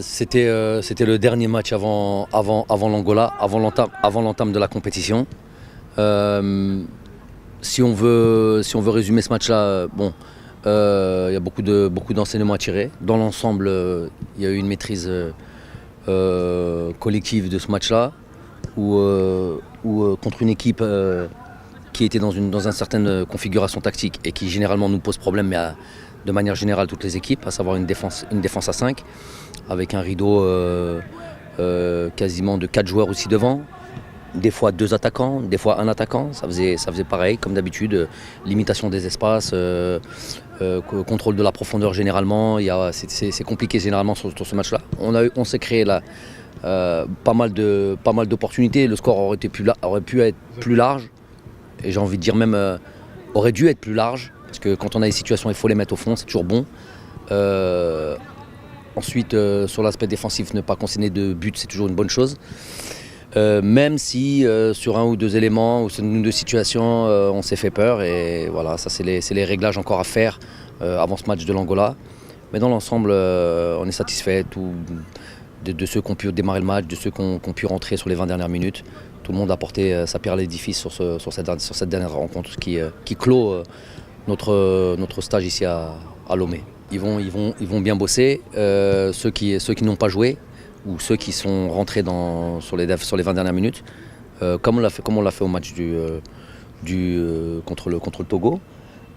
C'était le dernier match avant l'Angola, avant l'entame de la compétition. Si on veut résumer ce match-là, il y a beaucoup d'enseignements à tirer. Dans l'ensemble, il y a eu une maîtrise collective de ce match-là, où contre une équipe qui était dans une certaine configuration tactique et qui généralement nous pose problème, mais de manière générale toutes les équipes, à savoir une défense à 5, avec un rideau quasiment de 4 joueurs aussi devant. Des fois 2 attaquants, des fois un attaquant, ça faisait pareil comme d'habitude, limitation des espaces, contrôle de la profondeur généralement, c'est compliqué généralement sur ce match-là. On s'est créé là pas mal d'opportunités, le score aurait pu être plus large, et j'ai envie de dire même aurait dû être plus large, parce que quand on a des situations il faut les mettre au fond, c'est toujours bon. Ensuite sur l'aspect défensif, ne pas concéder de but, c'est toujours une bonne chose. Même si sur un ou deux éléments ou sur une ou deux situations on s'est fait peur, et voilà, ça c'est les réglages encore à faire avant ce match de l'Angola. Mais dans l'ensemble on est satisfait de ceux qui ont pu démarrer le match, de ceux qui ont pu rentrer sur les 20 dernières minutes. Tout le monde a apporté sa pierre à l'édifice sur cette dernière rencontre qui clôt notre stage ici à Lomé. Ils vont bien bosser, ceux qui n'ont pas joué, ou ceux qui sont rentrés sur les 20 dernières minutes, comme on l'a fait au match contre le Togo.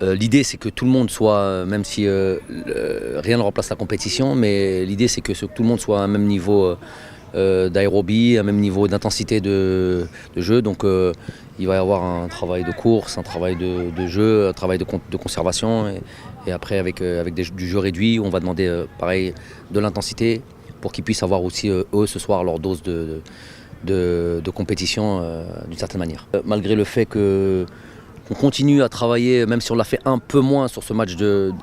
L'idée c'est que tout le monde soit, même si rien ne remplace la compétition, mais l'idée c'est que tout le monde soit à un même niveau d'aérobie, à un même niveau d'intensité de jeu. Donc il va y avoir un travail de course, un travail de jeu, un travail de conservation, et après avec du jeu réduit, on va demander pareil de l'intensité, pour qu'ils puissent avoir aussi eux ce soir leur dose de compétition d'une certaine manière. Malgré le fait qu'on continue à travailler, même si on l'a fait un peu moins sur ce match du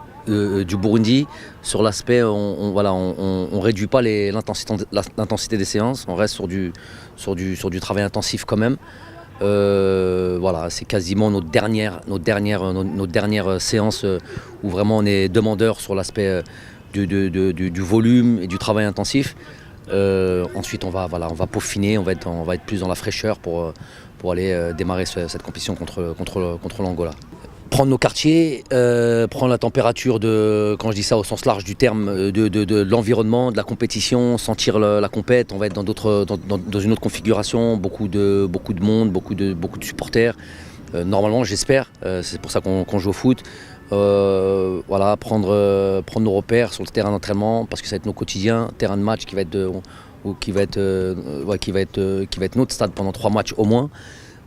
Burundi, sur l'aspect, on réduit pas l'intensité des séances, on reste sur du travail intensif quand même. Voilà, c'est quasiment nos dernières séances où vraiment on est demandeur sur l'aspect du volume et du travail intensif. Ensuite on va peaufiner, on va être plus dans la fraîcheur pour aller démarrer cette compétition contre l'Angola. Prendre nos quartiers, prendre la température quand je dis ça au sens large du terme, de l'environnement, de la compétition, sentir la compète. On va être dans une autre configuration, beaucoup de monde, beaucoup de supporters. Normalement, j'espère, c'est pour ça qu'on joue au foot. Voilà, prendre nos repères sur le terrain d'entraînement, parce que ça va être nos quotidiens, terrain de match qui va être notre stade pendant 3 matchs au moins.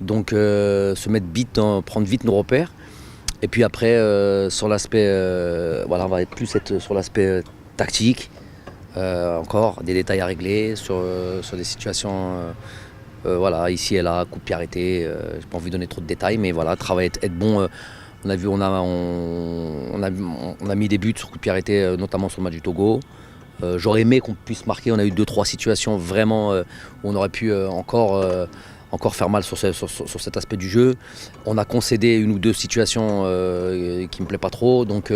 Donc se mettre prendre vite nos repères. Et puis après sur l'aspect, on va être sur l'aspect tactique, encore des détails à régler sur des situations. Ici et là, coup de pied arrêté, j'ai pas envie de donner trop de détails, mais voilà, travailler, être bon. On a mis des buts sur coup de pied arrêté, notamment sur le match du Togo. J'aurais aimé qu'on puisse marquer, on a eu 2-3 situations vraiment où on aurait pu encore faire mal sur cet aspect du jeu. On a concédé 1 ou 2 situations qui ne me plaisent pas trop, donc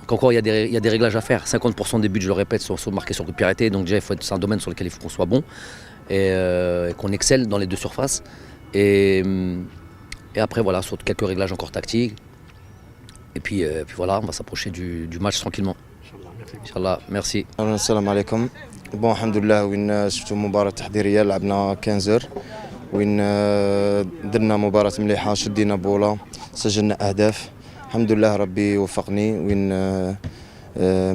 encore il y a des réglages à faire. 50% des buts, je le répète, sont marqués sur coup de pied arrêté, donc déjà c'est un domaine sur lequel il faut qu'on soit bon et qu'on excelle dans les 2 surfaces. Et après voilà, sur quelques réglages encore tactiques. Et puis voilà, on va s'approcher du match tranquillement. Inch'Allah, merci. Assalamu alaikum. Bon, alhamdoulilah, وين شفتوا مباراة تحضيرية لعبنا 15 وين درنا مباراة مليحة، شدينا بولا، سجلنا أهداف. الحمد لله ربي وفقني وين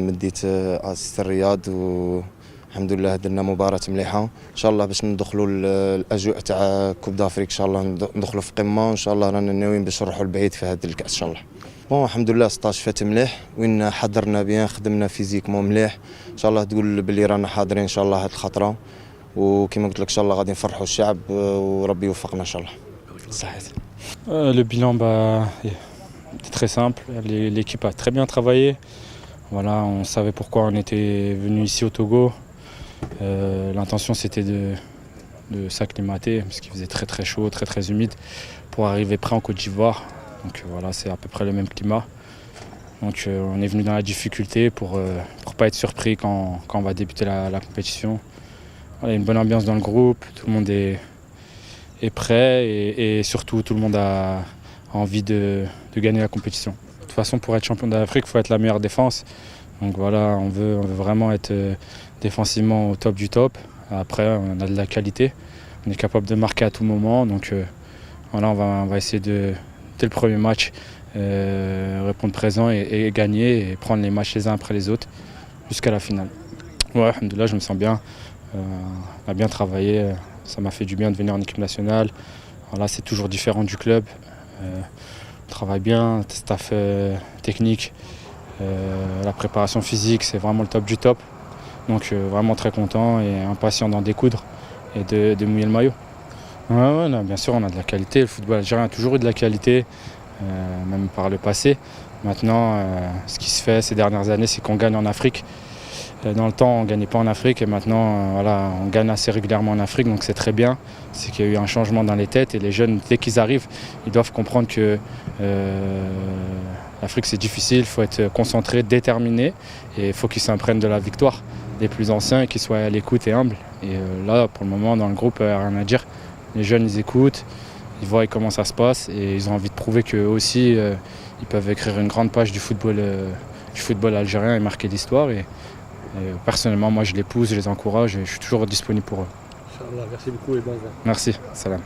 مديت أسيست الرياض، والحمد لله درنا مباراة مليحة. إن شاء الله باش ندخلوا الأجواء تاع كوب دافريك، إن شاء الله ندخلوا في قمة، وإن شاء الله رانا ناويين باش نروحوا لبعيد في هذا الكأس إن شاء الله. بون الحمد لله 16 فات مليح، وين حضرنا بيان، خدمنا فيزيكمون مليح. ان شاء الله تقول بلي رانا حاضرين ان شاء الله هاد الخطره، وكما قلت لك ان شاء الله غادي نفرحوا الشعب وربي يوفقنا ان شاء الله. صحيح. Le bilan est très simple. L'équipe a très bien travaillé. Voilà, on savait pourquoi on était venu ici au Togo. L'intention c'était de s'acclimater parce qu'il faisait très très chaud, très très humide, pour arriver prêt en Côte d'Ivoire. Donc voilà, c'est à peu près le même climat. Donc on est venu dans la difficulté pour pas être surpris quand on va débuter la compétition. Voilà, il y a une bonne ambiance dans le groupe, tout le monde est prêt et surtout tout le monde a envie de gagner la compétition. De toute façon, pour être champion d'Afrique, il faut être la meilleure défense. Donc voilà, on veut vraiment être défensivement au top du top. Après, on a de la qualité, on est capable de marquer à tout moment. Donc voilà, on va essayer dès le premier match, répondre présent et gagner et prendre les matchs les uns après les autres jusqu'à la finale. Ouais, alhamdoulilah, je me sens bien. On a bien travaillé, ça m'a fait du bien de venir en équipe nationale. Voilà, c'est toujours différent du club. On travaille bien, staff technique, la préparation physique, c'est vraiment le top du top. Donc vraiment très content et impatient d'en découdre et de mouiller le maillot. Ouais, non, bien sûr, on a de la qualité. Le football algérien a toujours eu de la qualité, même par le passé. Maintenant, ce qui se fait ces dernières années, c'est qu'on gagne en Afrique. Dans le temps, on ne gagnait pas en Afrique et maintenant, voilà, on gagne assez régulièrement en Afrique, donc c'est très bien. C'est qu'il y a eu un changement dans les têtes et les jeunes, dès qu'ils arrivent, ils doivent comprendre que l'Afrique c'est difficile, il faut être concentré, déterminé et il faut qu'ils s'imprègnent de la victoire des plus anciens et qu'ils soient à l'écoute et humbles. Et là, pour le moment, dans le groupe, rien à dire. Les jeunes, ils écoutent, ils voient comment ça se passe et ils ont envie de prouver qu'eux aussi, ils peuvent écrire une grande page du football algérien et marquer l'histoire. Et personnellement, moi, je les pousse, je les encourage et je suis toujours disponible pour eux. Inch'Allah, merci beaucoup et bon vent. Merci, salam.